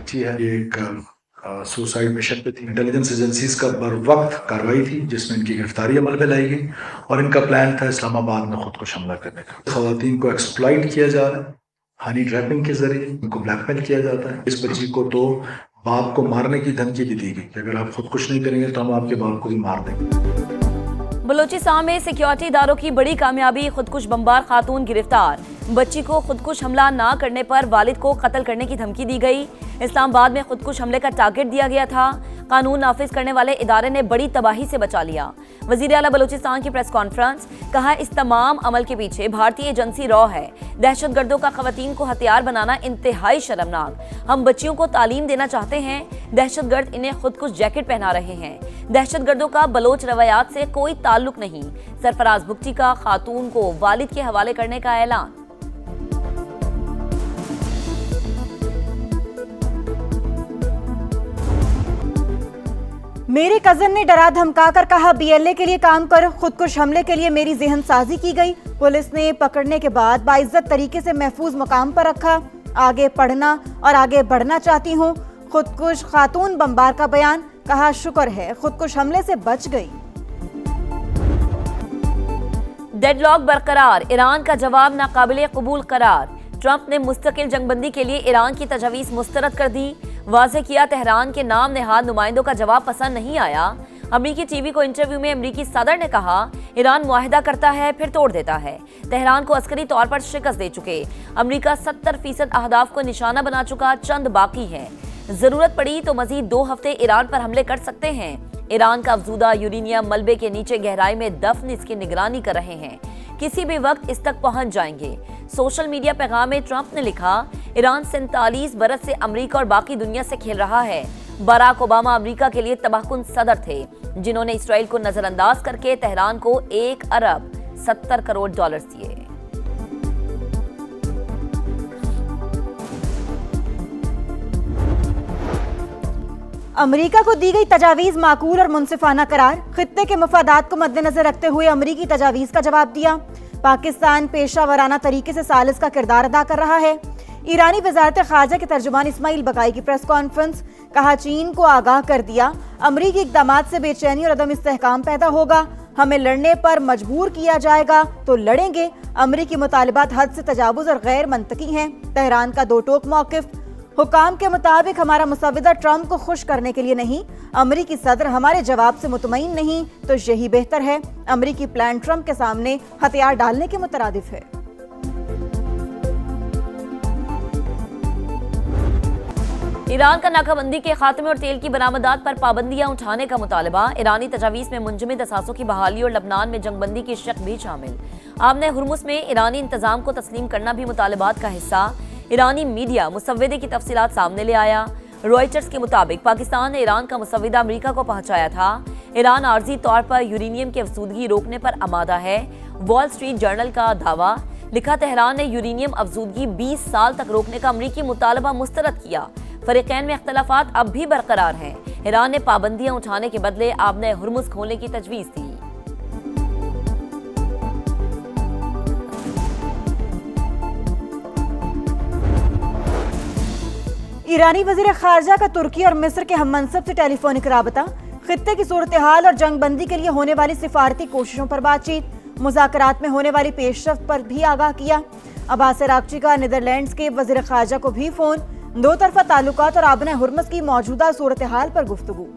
बच्ची है, ये एक सुसाइड मिशन पे थी। इंटेलिजेंस एजेंसीज का बर वक्त कार्रवाई थी जिसमें इनकी गिरफ्तारी अमल में लाई गई और इनका प्लान था इस्लामाबाद में खुदकुश हमला करने का। खवातीन को एक्सप्लॉइट किया जा रहा है, हनी ट्रैपिंग के जरिए इनको ब्लैकमेल किया जाता है। इस बच्ची को तो बाप को मारने की धमकी भी दी गई कि अगर आप खुदकुश नहीं करेंगे तो हम आपके बाप को भी मार देंगे। बलूचिस्तान में सिक्योरिटी इदारों की बड़ी कामयाबी, खुदकुश बमबार खातून गिरफ्तार। बच्ची को खुदकुश हमला ना करने पर वालिद को कत्ल करने की धमकी दी गई। इस्लामाबाद में खुदकुश हमले का टारगेट दिया गया था। कानून नाफिज करने वाले इदारे ने बड़ी तबाही से बचा लिया। वजीर आला बलूचिस्तान की प्रेस कॉन्फ्रेंस, कहा इस तमाम अमल के पीछे भारतीय एजेंसी रॉ है। दहशतगर्दों का खवातीन को हथियार बनाना इंतहाई शर्मनाक। हम बच्चियों को तालीम देना चाहते हैं, दहशतगर्द इन्हें खुदकुश जैकेट पहना रहे हैं। दहशतगर्दों का बलोच रवायात से कोई ताल्लुक नहीं। सरफराज भुगटी का खातून को वालिद के हवाले करने का ऐलान। मेरे कजन ने डरा धमकाकर कहा बीएलए के लिए काम करो, खुदकुश हमले के लिए मेरी जहन साजी की गई। पुलिस ने पकड़ने के बाद बाइज्जत तरीके से महफूज मकाम पर रखा। आगे पढ़ना और आगे बढ़ना चाहती हूँ। खुदकुश खातून बमबार का बयान, कहा शुक्र है खुदकुश हमले से बच गई। डेडलॉक बरकरार, ईरान का जवाब नाकाबिले कबूल करार। ट्रंप ने मुस्तकिल जंगबंदी के लिए ईरान की तजवीज़ मुस्तरद कर दी। वाज़ेह किया तेहरान के नाम नेहाद नुमाइंदों का जवाब पसंद नहीं आया। अमरीकी टीवी को इंटरव्यू में अमरीकी सदर ने कहा ईरान मुआहिदा करता है फिर तोड़ देता है। तेहरान को अस्करी तौर पर शिकस्त दे चुके। अमरीका 70% अहदाफ को निशाना बना चुका, चंद बाकी है। जरूरत पड़ी तो मजीद 2 हफ्ते ईरान पर हमले कर सकते हैं। ईरान का अफजूदा यूरेनियम मलबे के नीचे गहराई में दफन इसकी निगरानी कर रहे हैं। किसी भी वक्त इस तक पहुंच जाएंगे। सोशल मीडिया पैगाम में ट्रंप ने लिखा ईरान 47 बरस से अमेरिका और बाकी दुनिया से खेल रहा है। बराक ओबामा अमेरिका के लिए तबाहकुन सदर थे जिन्होंने इसराइल को नजरअंदाज करके तेहरान को 1 अरब 70 करोड़ डॉलर दिए। अमेरिका को दी गई तजावीज माकूल और मुनसिफाना करार। खित्ते के मफादात को मद्देनजर रखते हुए अमेरिकी तजावीज का जवाब दिया। पाकिस्तान पेशा वराना तरीके से सालिस का किरदार अदा कर रहा है। ईरानी वजारत खारजा के तर्जुमान इस्माइल बकाई की प्रेस कॉन्फ्रेंस, कहा चीन को आगाह कर दिया अमरीकी इक़दामात से बेचैनी और अदम इस्तेहकाम पैदा होगा। हमें लड़ने पर मजबूर किया जाएगा तो लड़ेंगे। अमरीकी मुतालिबात हद से तजावुज़ और गैर मंतकी हैं। तेहरान का दो टोक मौक़िफ़, हुकाम के मुताबिक हमारा मुसव्विदा ट्रंप को खुश करने के लिए नहीं, अमरीकी सदर हमारे जवाब से मुतमईन नहीं तो यही बेहतर है। अमरीकी प्लान ट्रंप के सामने हथियार डालने के मुतरादिफ है। ईरान का नाकाबंदी के खात्मे और तेल की बरामदात पर पाबंदियां उठाने का मुतालबा। ईरानी तजावीज़ में मुंजमद असासों की बहाली और लबनान में जंगबंदी की शर्त भी शामिल। आमने हुर्मुस में ईरानी इंतजाम को तस्लीम करना भी मुतालबात का हिस्सा। ईरानी मीडिया मुसव्विदे की तफसीलात सामने ले आया। रॉयटर्स के मुताबिक पाकिस्तान ने ईरान का मुसव्विदा अमेरिका को पहुंचाया था। ईरान आर्जी तौर पर यूरेनियम की अफजूदगी रोकने पर आमादा है। वॉल स्ट्रीट जर्नल का दावा, लिखा तेहरान ने यूरेनियम अफजूदगी 20 साल तक रोकने का अमरीकी मुतालबा मुस्तरद किया। फरीकैन में इख्तलाफात अब भी बरकरार हैं। ईरान ने पाबंदियां उठाने के बदले आबने हुर्मुस खोलने की तजवीज़ दी। ईरानी वजीर खारजा का तुर्की और मिस्र के हम मनसब से टेलीफोनिक राबता। खित्ते की सूरत हाल और जंगबंदी के लिए होने वाली सिफारती कोशिशों पर बातचीत। मुज़ाकरात में होने वाली पेशरफ्त पर भी आगाह किया। अब्बास अरागची का नीदरलैंड्स के वजीर खारजा को भी फोन। दो तरफा ताल्लुकात और आबने हुर्मुस की मौजूदा सूरत हाल पर गुफ्तगू।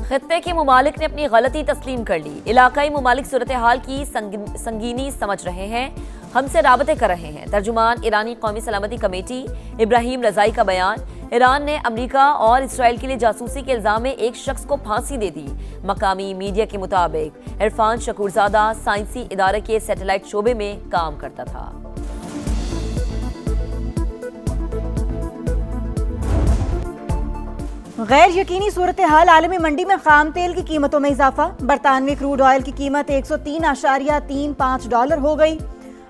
खित्ते के मुमालिक ने अपनी गलती तस्लीम कर ली। इलाकाई मुमालिक सूरत हाल की संगीनी समझ रहे हैं, हमसे राबते कर रहे हैं। तर्जुमान ईरानी कौमी सलामती कमेटी इब्राहिम रजाई का बयान, ईरान ने अमेरिका और इसराइल के लिए जासूसी के इल्जाम में एक शख्स को फांसी दे दी। मकामी मीडिया के मुताबिक इरफान शकूरजादा साइंसी इदारे के सैटेलाइट शोबे में काम करता था। गैर यकीनी सूरत हाल, आलमी मंडी में खाम तेल की कीमतों में इजाफा। बरतानवी क्रूड ऑयल की कीमत 103.35 डॉलर हो गई।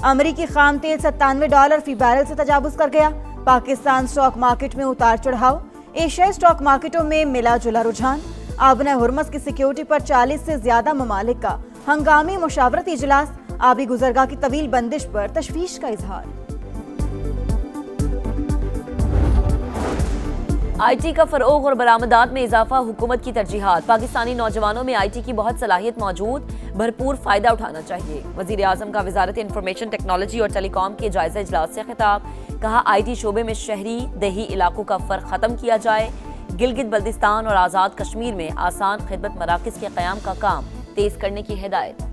अमरीकी खाम तेल $97 फी बैरल से तजावुज कर गया। पाकिस्तान स्टॉक मार्केट में उतार चढ़ाव। एशियाई स्टॉक मार्केटों में मिला जुला रुझान। आबना हुर्मुस की सिक्योरिटी पर 40 से ज्यादा ममालिक का हंगामी मुशावरती इजलास। आबी गुजरगाह की तवील बंदिश पर तशवीश का इजहार। IT का फरोग और बरामदात में इजाफा हुकूमत की तरजीहात। पाकिस्तानी नौजवानों में IT की बहुत सलाहियत मौजूद, भरपूर फायदा उठाना चाहिए। वजीर आजम का वजारत इंफॉर्मेशन टेक्नोलॉजी और टेलीकॉम के जायजा इजलास से खिताब। कहा IT शोबे में शहरी देही इलाकों का फर्क खत्म किया जाए। गिलगित बल्तिस्तान और आज़ाद कश्मीर में आसान खिदमत मराकज के क़याम का काम तेज करने की हिदायत।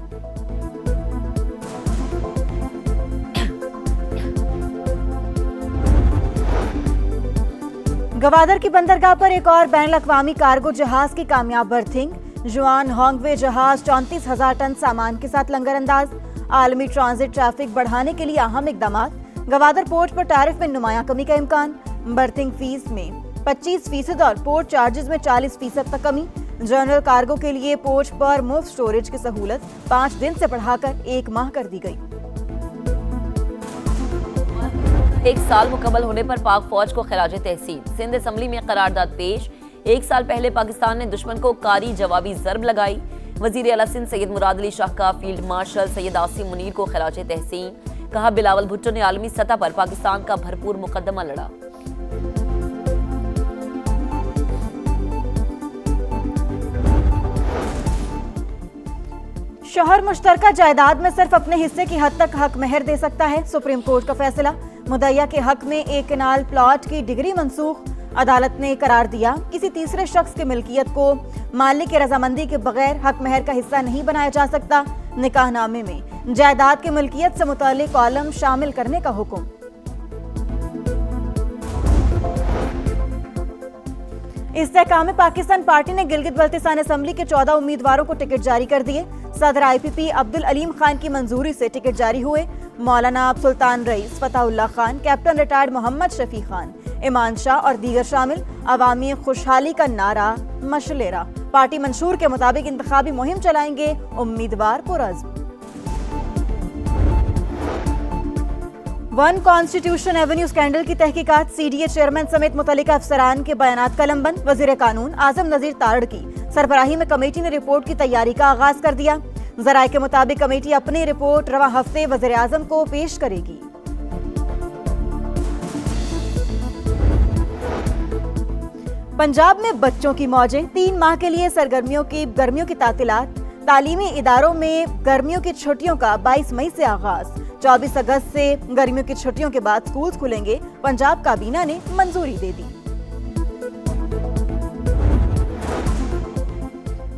गवादर की बंदरगाह पर एक और बैन अवी कार्गो जहाज की कामयाब बर्थिंग। जुआन होंगवे जहाज 34,000 टन सामान के साथ लंगर अंदाज। आलमी ट्रांजिट ट्रैफिक बढ़ाने के लिए अहम इकदाम। गवादर पोर्ट पर टैरिफ में नुमाया कमी का इम्कान। बर्थिंग फीस में 25% और पोर्ट चार्जेस में 40% तक कमी। जनरल कार्गो के लिए पोर्ट पर मुफ्त स्टोरेज की सहूलत 5 दिन से बढ़ाकर 1 माह कर दी गई। 1 साल मुकम्मल होने पर पाक फौज को खिराज तहसीन। सिंध असम्बली में करारदाद पेश। 1 साल पहले पाकिस्तान ने दुश्मन को कारी जवाबी जरब लगाई। वजीर आला सिंध सैयद मुराद अली शाह का फील्ड मार्शल सैयद आसिम मुनीर को खिराज तहसीन। कहा बिलावल भुट्टो ने आलमी सतह पर पाकिस्तान का भरपूर मुकदमा लड़ा। शोहर मुश्तरका जायदाद में सिर्फ अपने हिस्से की हद तक हक मेहर दे सकता है। सुप्रीम कोर्ट का फैसला। मुद्दइया के हक में एक कनाल प्लॉट की डिग्री मंसूख। अदालत ने करार दिया किसी तीसरे शख्स की मिल्कियत को मालिक की रजामंदी के बगैर हक मेहर का हिस्सा नहीं बनाया जा सकता। निकाहनामे में जायदाद की मिल्कियत से मुतालिक कॉलम शामिल करने का हुक्म। इस्तेहकाम पाकिस्तान पार्टी ने गिलगित बल्तिस्तान असम्बली के 14 उम्मीदवारों को टिकट जारी कर दिए। सदर IPP अब्दुल अलीम खान की मंजूरी से टिकट जारी हुए। मौलाना सुल्तान rice, फताहुल्लाह Khan, captain retired Mohammad Shafi Khan, इमान शाह और दीगर शामिल। अवामी खुशहाली का नारा मशलेरा। पार्टी मंशूर के मुताबिक इंतखाबी मुहिम चलाएंगे। उम्मीदवार पुरअज़्म। वन कॉन्स्टिट्यूशन एवेन्यू स्कैंडल की तहकीकात। CDA चेयरमैन समेत मुतल्लिका अफसरान के बयानात कलमबंद। वजीर कानून आजम नजीर तारड़ की सरबराही में कमेटी ने रिपोर्ट की तैयारी का आगाज कर दिया। जराये के मुताबिक कमेटी अपनी रिपोर्ट रवा हफ्ते वजीर आजम को पेश करेगी। पंजाब में बच्चों की मौजें। 3 माह के लिए गर्मियों की तातीलात। तालीमी इदारों में गर्मियों की छुट्टियों का 22 मई से आगाज। 24 अगस्त से गर्मियों की छुट्टियों के बाद स्कूल खुलेंगे। पंजाब काबीना ने मंजूरी दे दी।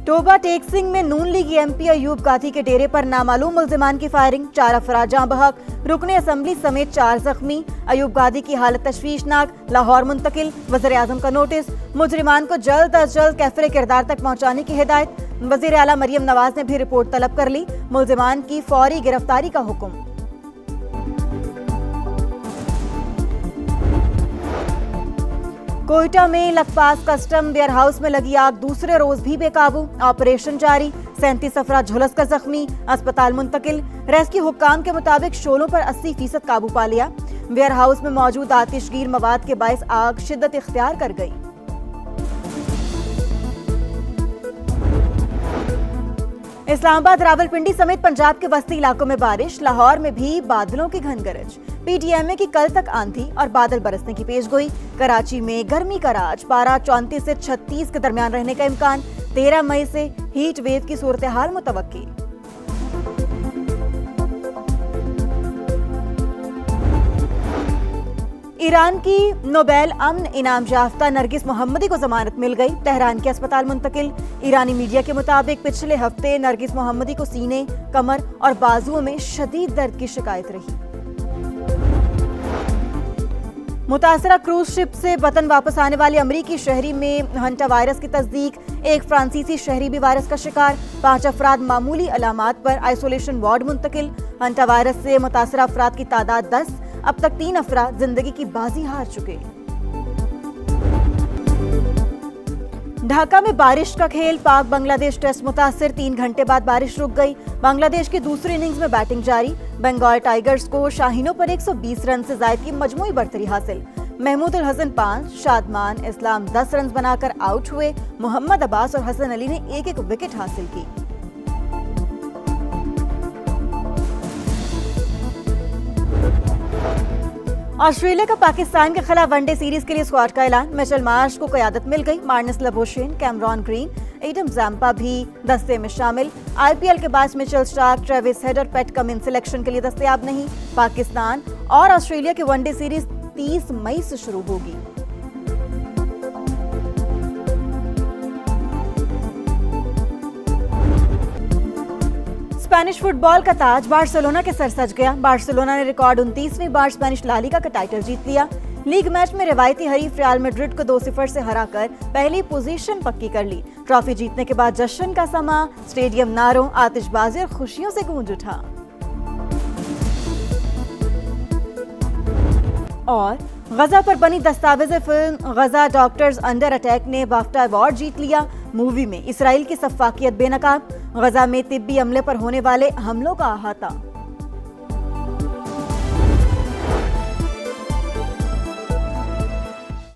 टोबा टेक्सिंग में नून लीग MP अयूब गाथी के डेरे पर नामालूम मुल्जिमान की फायरिंग। 4 अफराद जाँ बहक। रुकने असम्बली समेत 4 जख्मी। अयूब गादी की हालत तशवीशनाक। लाहौर मुंतकिल। वज़ीर आज़म का नोटिस। मुजरिमान को जल्द अज जल्द कैफरे किरदार तक पहुँचाने की हिदायत। वज़ीर आला मरियम नवाज ने भी रिपोर्ट तलब कर ली। मुल्जिमान की फौरी गिरफ्तारी का हुक्म। कोयटा में लखपास कस्टम वेयर हाउस में लगी आग दूसरे रोज भी बेकाबू। ऑपरेशन जारी। 37 अफराद झुलस कर जख्मी। अस्पताल मुंतकिल। रेस्क्यू हुक्काम के मुताबिक शोलों पर 80% काबू पा लिया। वेयर हाउस में मौजूद आतिशगीर मवाद के बायस आग शिद्दत इख्तियार कर गई। इस्लामाबाद, रावलपिंडी समेत पंजाब के वस्ती इलाकों में बारिश। लाहौर में भी बादलों की घन गरज। PTMA की कल तक आंधी और बादल बरसने की पेशगोई। कराची में गर्मी का राज। पारा 34 से 36 के दरमियान रहने का इम्कान। 13 मई से हीट वेव की सूरत हाल मुतवक्की। ईरान की नोबेल अमन इनाम याफ्ता नरगिस मोहम्मदी को जमानत मिल गई। तेहरान के अस्पताल मुंतकिल। ईरानी मीडिया के मुताबिक पिछले हफ्ते नरगिस मोहम्मदी को सीने, कमर और बाजुओं में शदीद दर्द की शिकायत रही। मुतासरा क्रूज शिप से वतन वापस आने वाले अमरीकी शहरी में हंटा वायरस की तस्दीक। एक फ्रांसीसी शहरी भी वायरस का शिकार। 5 अफराद मामूली अलामात पर आइसोलेशन वार्ड मुंतकिल। हंटा वायरस से मुतासरा अफराद की तादाद 10। अब तक 3 अफराद जिंदगी की बाजी हार चुके। ढाका में बारिश का खेल। पाक बांग्लादेश टेस्ट मुतासिर। 3 घंटे बाद बारिश रुक गई। बांग्लादेश की दूसरी इनिंग्स में बैटिंग जारी। बंगाल टाइगर्स को शाहीनों पर 120 रन से जायद की मजमूई बढ़तरी हासिल। महमूद उल हसन 5, शादमान इस्लाम 10 रन बनाकर आउट हुए। मोहम्मद अब्बास और हसन अली ने एक-एक विकेट हासिल की। ऑस्ट्रेलिया का पाकिस्तान के खिलाफ वनडे सीरीज के लिए स्क्वाड का ऐलान। मिचेल मार्श को क़यादत मिल गई। Marnus Labuschagne, Cameron Green, Adam Zampa भी दस्ते में शामिल। आईपीएल के बाद मिचेल स्टार्क, ट्रेविस हेड और पैट कमिंस सिलेक्शन के लिए दस्तयाब नहीं। पाकिस्तान और ऑस्ट्रेलिया की वनडे सीरीज 30 मई से शुरू होगी। स्पेनिश फुटबॉल का ताज बार्सिलोना के सर सज गया। बार्सिलोना ने रिकॉर्ड 29वीं बार स्पेनिश ला लीगा का टाइटल जीत लिया। लीग मैच में रिवायती हरीफ रियल मैड्रिड को 2-0 से हराकर पहली पोजीशन पक्की कर ली। ट्रॉफी जीतने के बाद जश्न का समा, स्टेडियम नारों, आतिशबाजी और खुशियों से गूंज उठा। और गजा पर बनी दस्तावेज़ फिल्म गजा डॉक्टर्स अंडर अटैक ने बाफ्टा अवार्ड जीत लिया। मूवी में इसराइल की सफाकियत बेनकाब। गजा में तिब्बी अमले पर होने वाले हमलों का अहाता।